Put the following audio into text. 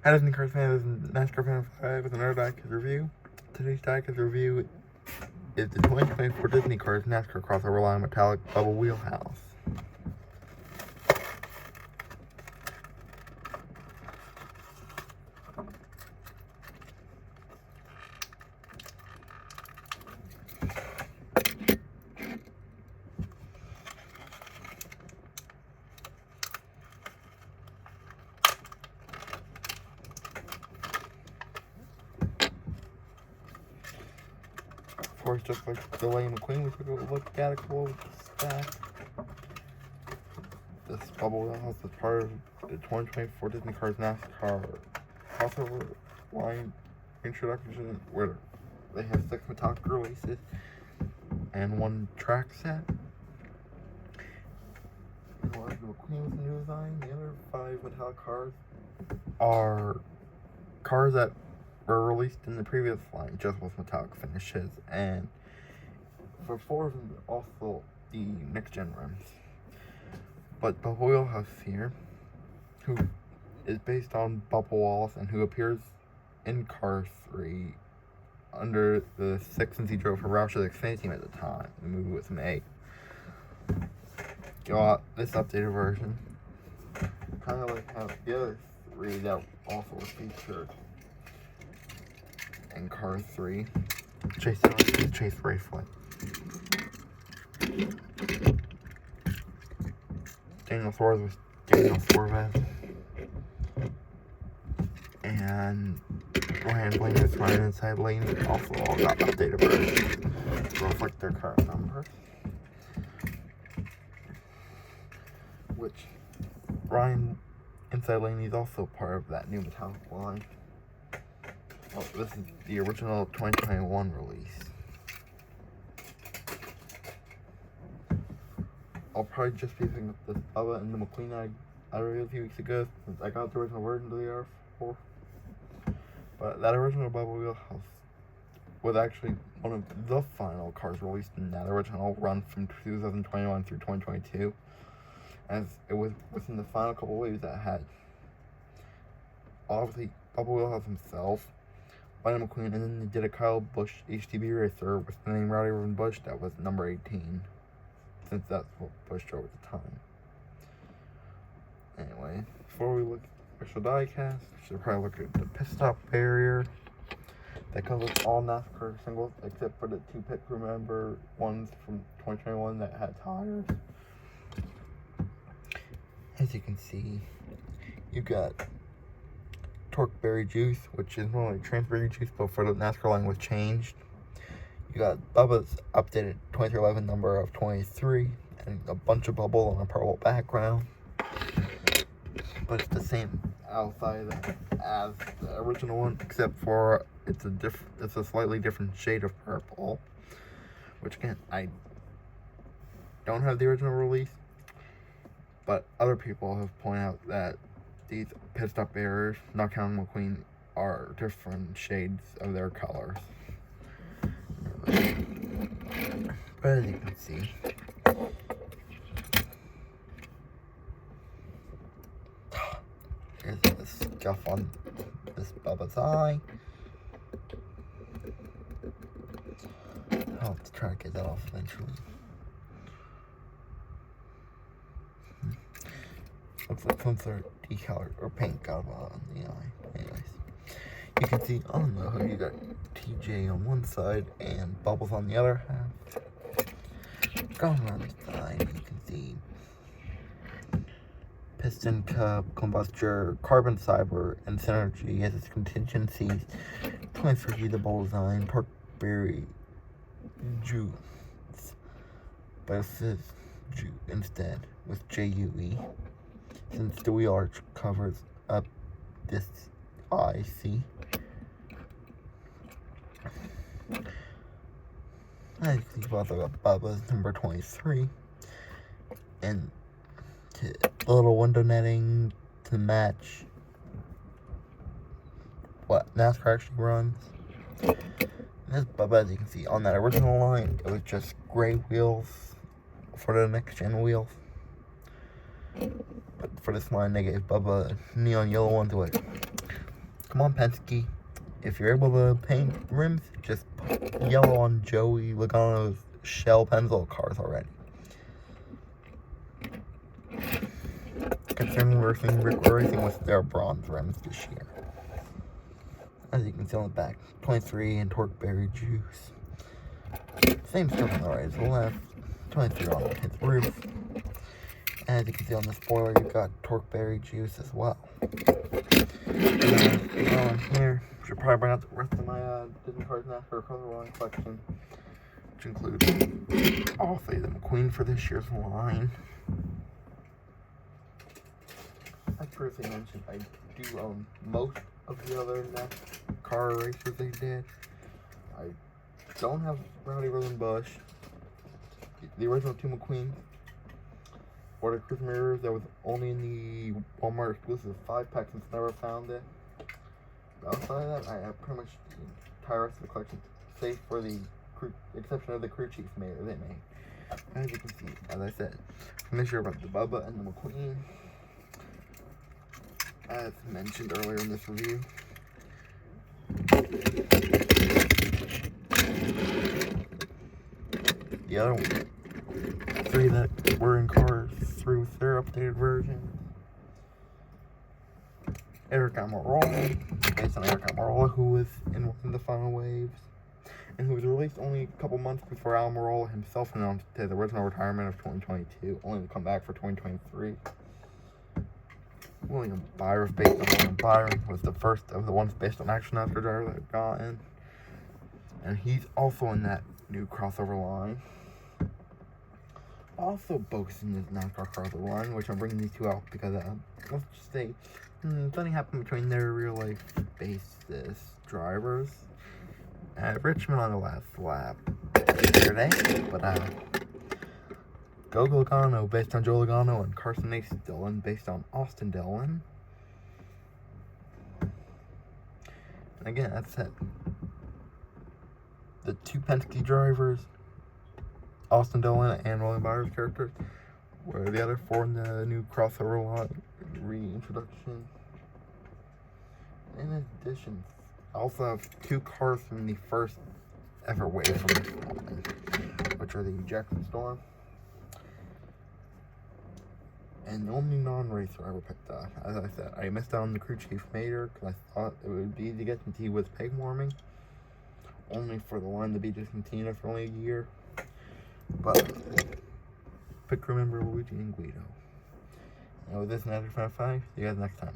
Hi Disney Cars fans, this is NASCAR Fan 5 with another diecast review. Today's diecast review is the 2024 Disney Cars NASCAR crossover line metallic Bubba Wheelhouse. Of course, just like the Lightning McQueen, we took a look at a cool stack. This Bubba Wheelhouse is part of the 2024 Disney Cars NASCAR crossover line introduction, where they have 6 metallic releases and 1 track set. The Lightning McQueen with a new design. The other 5 metallic cars are cars that were released in the previous line, just with metallic finishes, and for 4 of them, also the next gen rims. But Bubba Wheelhouse here, who is based on Bubba Wallace and who appears in Cars 3 under the 6 since he drove for Roush's Xfinity team at the time. The movie was made. Got this updated version, kind of like how the other 3 that also were featured in Cars 3. Chase Raceway. Daniel Suarez was Daniel Suarez. And Ryan Blaney was Ryan inside lane. Also all got updated versions to reflect their current numbers. Which Ryan inside lane is also part of that new metallic line. Oh, this is the original 2021 release. I'll probably just be picking up this Bubba and the McQueen I reviewed a few weeks ago, since I got the original version of the R4. But that original Bubba Wheelhouse was actually one of the final cars released in that original run from 2021 through 2022, as it was within the final couple waves that had obviously Bubba Wheelhouse himself, Lightning McQueen, and then they did a Kyle Busch HTB racer with the name Rowdy Reuben Busch that was number 18, since that's what Busch drove at the time. Anyway, before we look at the official diecast, we should probably look at the pit stop barrier that comes with all NASCAR singles except for the 2 pit crew member ones from 2021 that had tires. As you can see, you got Torque Berry Juice, which is normally Transberry Juice, but for the NASCAR line was changed. You got Bubba's updated 2311 number of 23, and a bunch of bubble on a purple background. But it's the same outside as the original one, except for it's a slightly different shade of purple. Which again, I don't have the original release, but other people have pointed out that these pit stop barriers, not counting McQueen, are different shades of their colors. But as you can see, there's the scuff on this Bubba's eye. I'll have to try to get that off eventually. Looks like some sort of decal or paint got on the eye. Anyways, you can see on the hood you got TJ on one side and Bubbles on the other half. Going around the side, you can see Piston Cup, Combustor, Carbon Cyber, and Synergy as its contingencies. 23 the bowl design, Torque Berry Juice, but it says Juice instead with JUE. Since the wheel arch covers up this IC. As you can see, also got Bubba's number 23. And the little window netting to match what NASCAR actually runs. And this Bubba, as you can see, on that original line, it was just gray wheels for the next gen wheels. But for this line, they gave Bubba neon yellow ones with Come on, Penske. If you're able to paint rims, just put yellow on Joey Logano's Shell Pennzoil cars already. Concerning racing with their bronze rims this year. As you can see on the back, 23 and Torque Berry Juice. Same stuff on the right as the left. 23 on his roof. And as you can see on the spoiler, you've got Torque Berry Juice as well. And here, should probably bring out the rest of my Disney Cars NASCAR Color Line collection, which includes all three of the McQueen for this year's line. I previously mentioned I do own most of the other NASCAR races they did. I don't have Rowdy Rosenbush, the original two McQueen, Border Cruise mirrors that was only in the Walmart exclusive 5-pack since I never found it. But outside of that, I have pretty much the entire rest of the collection, save for the exception of the crew chief mirror they made. As you can see, as I said, I'm not sure about the Bubba and the McQueen. As mentioned earlier in this review, the other one, three that were in cars through their updated version. Eric Almirola, based on Eric Almirola, who was in one of the final waves, and who was released only a couple months before Almirola himself announced his original retirement of 2022, only to come back for 2023. William Byron, based on William Byron, was the first of the ones based on actual NASCAR drivers that I've gotten. And he's also in that new crossover line. Also boasting this NASCAR crossover line, which I'm bringing these two out because, let's just say, something happened between their real life basis drivers at Richmond on the last lap yesterday. But, Go Logano, based on Joe Logano, and Carson Ace Dillon, based on Austin Dillon. And again, that's it. The two Penske drivers, Austin Dillon and William Byron's characters, were the other four in the new crossover line reintroduction. In addition, I also have two cars from the first ever wave from this line, which are the Jackson Storm. And the only non-racer I ever picked up. As I said, I missed out on the crew chief Mater because I thought it would be easy to get since he was peg warming. Only for the line to be discontinued for only a year. But, pick crew member Luigi and Guido. And with this, another 5-5. See you guys next time.